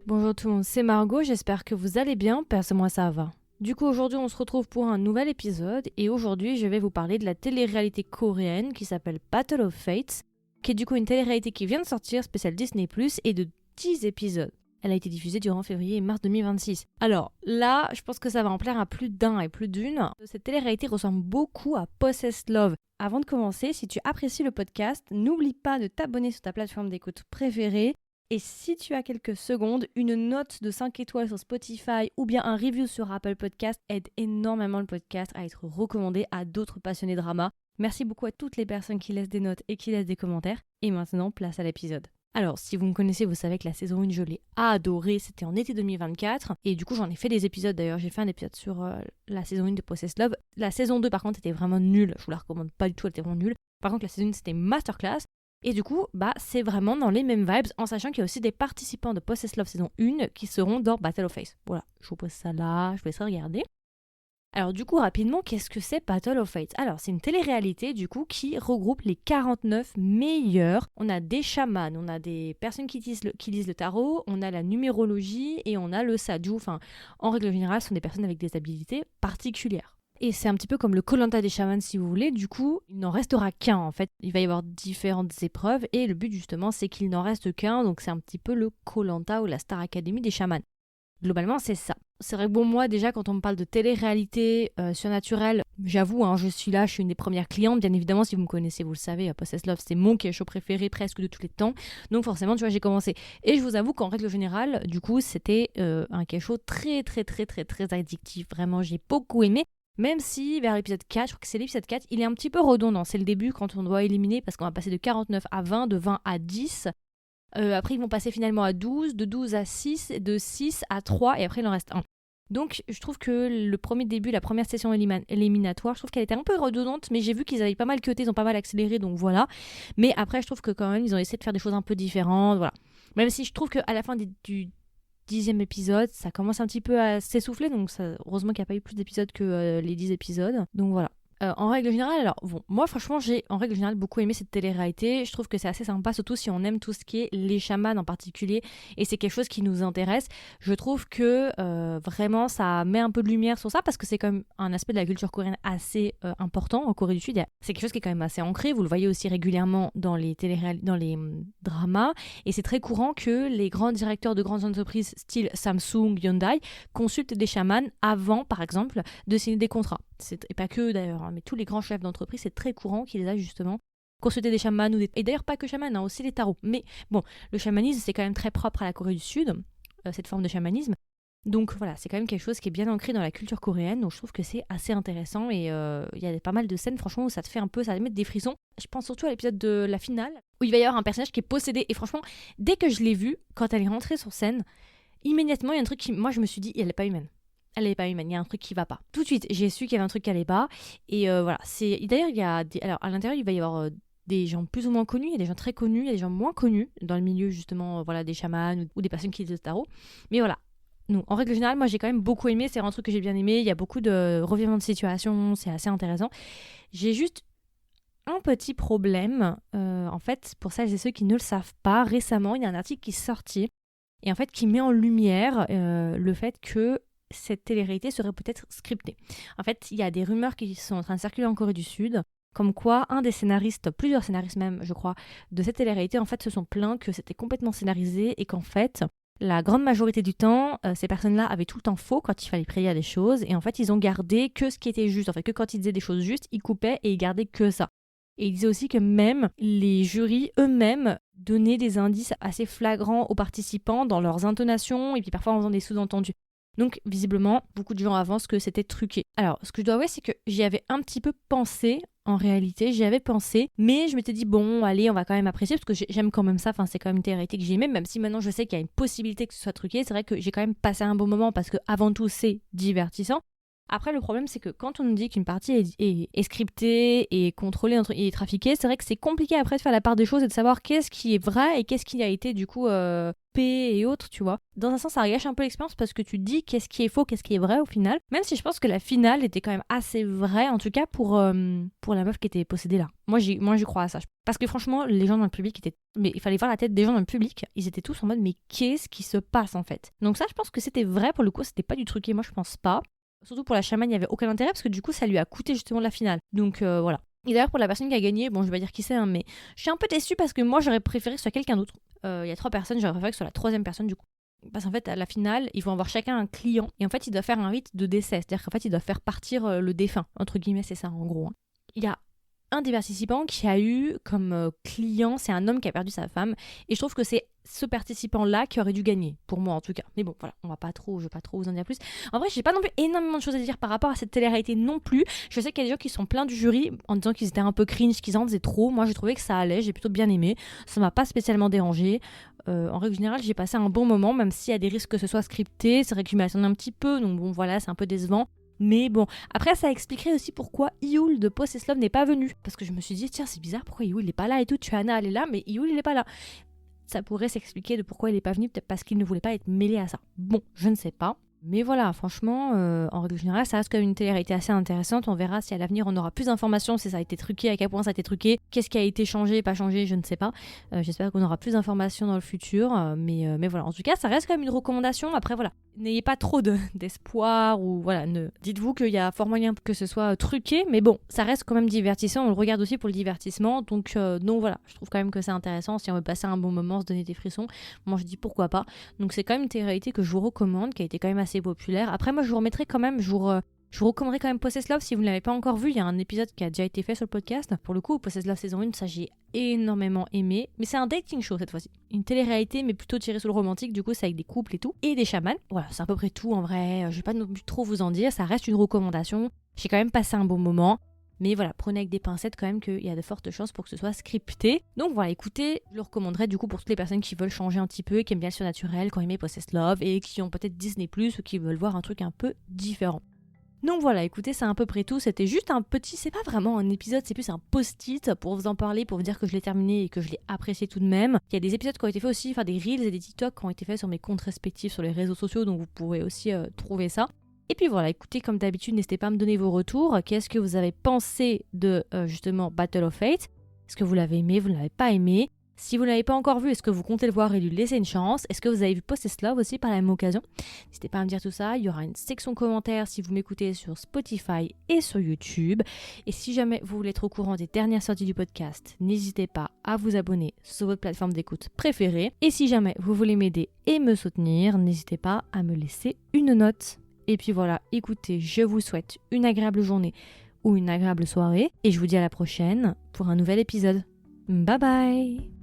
Bonjour tout le monde, c'est Margot, j'espère que vous allez bien, perso moi ça va. Du coup aujourd'hui on se retrouve pour un nouvel épisode et aujourd'hui je vais vous parler de la télé-réalité coréenne qui s'appelle Battle of Fates, qui est du coup une télé-réalité qui vient de sortir, spéciale Disney+, et de 10 épisodes. Elle a été diffusée durant février et mars 2026. Alors là, je pense que ça va en plaire à plus d'un et plus d'une. Cette télé-réalité ressemble beaucoup à Possessed Love. Avant de commencer, si tu apprécies le podcast, n'oublie pas de t'abonner sur ta plateforme d'écoute préférée. Et si tu as quelques secondes, une note de 5 étoiles sur Spotify ou bien un review sur Apple Podcast aide énormément le podcast à être recommandé à d'autres passionnés de drama. Merci beaucoup à toutes les personnes qui laissent des notes et qui laissent des commentaires. Et maintenant, place à l'épisode. Alors, si vous me connaissez, vous savez que la saison 1, je l'ai adorée, c'était en été 2024. Et du coup, j'en ai fait des épisodes d'ailleurs. J'ai fait un épisode sur la saison 1 de Possessed Love. La saison 2, par contre, était vraiment nulle. Je vous la recommande pas du tout, elle était vraiment nulle. Par contre, la saison 1, c'était masterclass. Et du coup, c'est vraiment dans les mêmes vibes, en sachant qu'il y a aussi des participants de Possessed Love saison 1 qui seront dans Battle of Fates. Voilà, je vous pose ça là, je vous laisserai regarder. Alors du coup, rapidement, qu'est-ce que c'est Battle of Fates? Alors, c'est une télé-réalité du coup qui regroupe les 49 meilleurs. On a des chamans, on a des personnes qui lisent le tarot, on a la numérologie et on a le sadhu. Enfin, en règle générale, ce sont des personnes avec des habilités particulières. Et c'est un petit peu comme le koh des chamans si vous voulez, du coup il n'en restera qu'un en fait, il va y avoir différentes épreuves et le but justement c'est qu'il n'en reste qu'un, donc c'est un petit peu le koh ou la Star Academy des chamans. Globalement c'est ça. C'est vrai que bon moi déjà quand on me parle de télé-réalité surnaturelle, j'avoue je suis là, je suis une des premières clientes, bien évidemment si vous me connaissez vous le savez, Possessed Love c'est mon show préféré presque de tous les temps, donc forcément tu vois j'ai commencé. Et je vous avoue qu'en règle générale du coup c'était un show très très très très très addictif, vraiment j'ai beaucoup aimé. Même si vers l'épisode 4, je crois que c'est l'épisode 4, il est un petit peu redondant. C'est le début quand on doit éliminer parce qu'on va passer de 49 à 20, de 20 à 10. Après, ils vont passer finalement à 12, de 12 à 6, de 6 à 3 et après, il en reste un. Donc, je trouve que le premier début, la première session éliminatoire, je trouve qu'elle était un peu redondante, mais j'ai vu qu'ils avaient pas mal cuté, ils ont pas mal accéléré, donc voilà. Mais après, je trouve que quand même, ils ont essayé de faire des choses un peu différentes, voilà. Même si je trouve qu'à la fin du 10e épisode, ça commence un petit peu à s'essouffler, donc heureusement qu'il n'y a pas eu plus d'épisodes que les 10 épisodes. Donc voilà. En règle générale, alors bon, moi franchement j'ai en règle générale beaucoup aimé cette télé-réalité, je trouve que c'est assez sympa, surtout si on aime tout ce qui est les chamans en particulier, et c'est quelque chose qui nous intéresse. Je trouve que vraiment ça met un peu de lumière sur ça, parce que c'est quand même un aspect de la culture coréenne assez important en Corée du Sud, c'est quelque chose qui est quand même assez ancré, vous le voyez aussi régulièrement dans les dramas, et c'est très courant que les grands directeurs de grandes entreprises style Samsung, Hyundai consultent des chamans avant par exemple de signer des contrats. Et pas que d'ailleurs, mais tous les grands chefs d'entreprise, c'est très courant qu'ils aient justement consulté des chamans et d'ailleurs pas que chamans, aussi les tarots. Mais bon, le chamanisme c'est quand même très propre à la Corée du Sud, cette forme de chamanisme. Donc voilà, c'est quand même quelque chose qui est bien ancré dans la culture coréenne, donc je trouve que c'est assez intéressant et il y a pas mal de scènes franchement où ça te fait un peu, ça te met des frissons. Je pense surtout à l'épisode de la finale où il va y avoir un personnage qui est possédé et franchement, dès que je l'ai vue, quand elle est rentrée sur scène, immédiatement il y a un truc qui, moi je me suis dit, elle est pas humaine. Elle est pas humaine, il y a un truc qui va pas. Tout de suite, j'ai su qu'il y avait un truc qui allait pas. Et voilà, d'ailleurs, il y a alors à l'intérieur, il va y avoir des gens plus ou moins connus, il y a des gens très connus, il y a des gens moins connus dans le milieu justement, voilà, des chamans ou des personnes qui lisent le tarot. Mais voilà. Non, en règle générale, moi j'ai quand même beaucoup aimé, c'est un truc que j'ai bien aimé, il y a beaucoup de revirements de situation, c'est assez intéressant. J'ai juste un petit problème, en fait, pour celles et ceux qui ne le savent pas, récemment, il y a un article qui est sorti et en fait qui met en lumière le fait que cette télé-réalité serait peut-être scriptée. En fait, il y a des rumeurs qui sont en train de circuler en Corée du Sud, comme quoi un des scénaristes, plusieurs scénaristes même, je crois, de cette télé-réalité, en fait, se sont plaints que c'était complètement scénarisé et qu'en fait, la grande majorité du temps, ces personnes-là avaient tout le temps faux quand il fallait prédire des choses, et en fait, ils ont gardé que ce qui était juste. En fait, que quand ils disaient des choses justes, ils coupaient et ils gardaient que ça. Et il disait aussi que même les jurys eux-mêmes donnaient des indices assez flagrants aux participants dans leurs intonations et puis parfois en faisant des sous-entendus. Donc visiblement, beaucoup de gens avancent que c'était truqué. Alors, ce que je dois avouer, c'est que j'y avais un petit peu pensé, en réalité, j'y avais pensé, mais je m'étais dit, bon, allez, on va quand même apprécier, parce que j'aime quand même ça, enfin, c'est quand même une télé-réalité que j'aimais, même si maintenant je sais qu'il y a une possibilité que ce soit truqué, c'est vrai que j'ai quand même passé un bon moment, parce que avant tout, c'est divertissant. Après, le problème, c'est que quand on nous dit qu'une partie est scriptée et contrôlée et trafiquée, c'est vrai que c'est compliqué après de faire la part des choses et de savoir qu'est-ce qui est vrai et qu'est-ce qui a été du coup coupé et autres, tu vois. Dans un sens, ça gâche un peu l'expérience parce que tu te dis qu'est-ce qui est faux, qu'est-ce qui est vrai au final. Même si je pense que la finale était quand même assez vraie, en tout cas pour la meuf qui était possédée là. Moi, j'y crois à ça. Parce que franchement, les gens dans le public étaient... Mais il fallait voir la tête des gens dans le public. Ils étaient tous en mode, mais qu'est-ce qui se passe en fait? Donc ça, je pense que c'était vrai pour le coup, c'était pas du truqué. Moi, je pense pas. Surtout pour la chamane, il n'y avait aucun intérêt parce que du coup, ça lui a coûté justement la finale. Donc voilà. Et d'ailleurs, pour la personne qui a gagné, bon, je vais pas dire qui c'est, hein, mais je suis un peu déçue parce que moi, j'aurais préféré que ce soit quelqu'un d'autre. Il y a 3 personnes, j'aurais préféré que ce soit la 3e personne du coup. Parce qu'en fait, à la finale, ils vont avoir chacun un client. Et en fait, ils doivent faire un rite de décès. C'est-à-dire qu'en fait, ils doivent faire partir le défunt. Entre guillemets, c'est ça en gros. Hein. Il y a un des participants qui a eu comme client, c'est un homme qui a perdu sa femme. Et je trouve que c'est ce participant-là qui aurait dû gagner, pour moi en tout cas. Mais bon, voilà, je vais pas trop vous en dire plus. En vrai, j'ai pas non plus énormément de choses à dire par rapport à cette télé-réalité non plus. Je sais qu'il y a des gens qui sont pleins du jury en disant qu'ils étaient un peu cringe, qu'ils en faisaient trop. Moi, j'ai trouvé que ça allait, j'ai plutôt bien aimé. Ça m'a pas spécialement dérangé. En règle générale, j'ai passé un bon moment, même s'il y a des risques que ce soit scripté. C'est vrai que je m'y attendais un petit peu, donc bon, voilà, c'est un peu décevant. Mais bon, après ça expliquerait aussi pourquoi Ioul de Possessed Love n'est pas venu. Parce que je me suis dit, tiens, c'est bizarre, pourquoi Ioul n'est pas là et tout. Tuana, elle est là, mais Ioul, il n'est pas là. Ça pourrait s'expliquer de pourquoi il n'est pas venu, peut-être parce qu'il ne voulait pas être mêlé à ça. Bon, je ne sais pas. Mais voilà, franchement, en règle générale, ça reste quand même une télé-réalité assez intéressante. On verra si à l'avenir on aura plus d'informations, si ça a été truqué, à quel point ça a été truqué, qu'est-ce qui a été changé, pas changé, je ne sais pas. J'espère qu'on aura plus d'informations dans le futur. Mais voilà, en tout cas, ça reste quand même une recommandation. Après, voilà, n'ayez pas trop d'espoir ou voilà, dites-vous qu'il y a fort moyen que ce soit truqué. Mais bon, ça reste quand même divertissant. On le regarde aussi pour le divertissement. Donc voilà, je trouve quand même que c'est intéressant. Si on veut passer un bon moment, se donner des frissons, moi je dis pourquoi pas. Donc c'est quand même une télé-réalité que je vous recommande, qui a été quand même assez populaire. Après, moi je vous remettrai quand même, je vous recommanderais quand même Possessed Love si vous ne l'avez pas encore vu. Il y a un épisode qui a déjà été fait sur le podcast. Pour le coup, Possessed Love saison 1, ça j'ai énormément aimé. Mais c'est un dating show cette fois-ci. Une télé-réalité, mais plutôt tirée sur le romantique. Du coup, c'est avec des couples et tout. Et des chamans. Voilà, c'est à peu près tout en vrai. Je vais pas non plus trop vous en dire. Ça reste une recommandation. J'ai quand même passé un bon moment. Mais voilà, prenez avec des pincettes quand même qu'il y a de fortes chances pour que ce soit scripté. Donc voilà, écoutez, je le recommanderais du coup pour toutes les personnes qui veulent changer un petit peu et qui aiment bien le surnaturel, qui ont aimé Possessed Love et qui ont peut-être Disney+, ou qui veulent voir un truc un peu différent. Donc voilà, écoutez, c'est à peu près tout. C'était juste un petit, c'est pas vraiment un épisode, c'est plus un post-it pour vous en parler, pour vous dire que je l'ai terminé et que je l'ai apprécié tout de même. Il y a des épisodes qui ont été faits aussi, enfin des reels et des TikTok qui ont été faits sur mes comptes respectifs sur les réseaux sociaux, donc vous pourrez aussi trouver ça. Et puis voilà, écoutez, comme d'habitude, n'hésitez pas à me donner vos retours. Qu'est-ce que vous avez pensé de justement Battle of Fate? Est-ce que vous l'avez aimé, vous ne l'avez pas aimé? Si vous ne l'avez pas encore vu, est-ce que vous comptez le voir et lui laisser une chance? Est-ce que vous avez vu Possessed Love aussi par la même occasion? N'hésitez pas à me dire tout ça. Il y aura une section commentaires si vous m'écoutez sur Spotify et sur YouTube. Et si jamais vous voulez être au courant des dernières sorties du podcast, n'hésitez pas à vous abonner sur votre plateforme d'écoute préférée. Et si jamais vous voulez m'aider et me soutenir, n'hésitez pas à me laisser une note. Et puis voilà, écoutez, je vous souhaite une agréable journée ou une agréable soirée. Et je vous dis à la prochaine pour un nouvel épisode. Bye bye!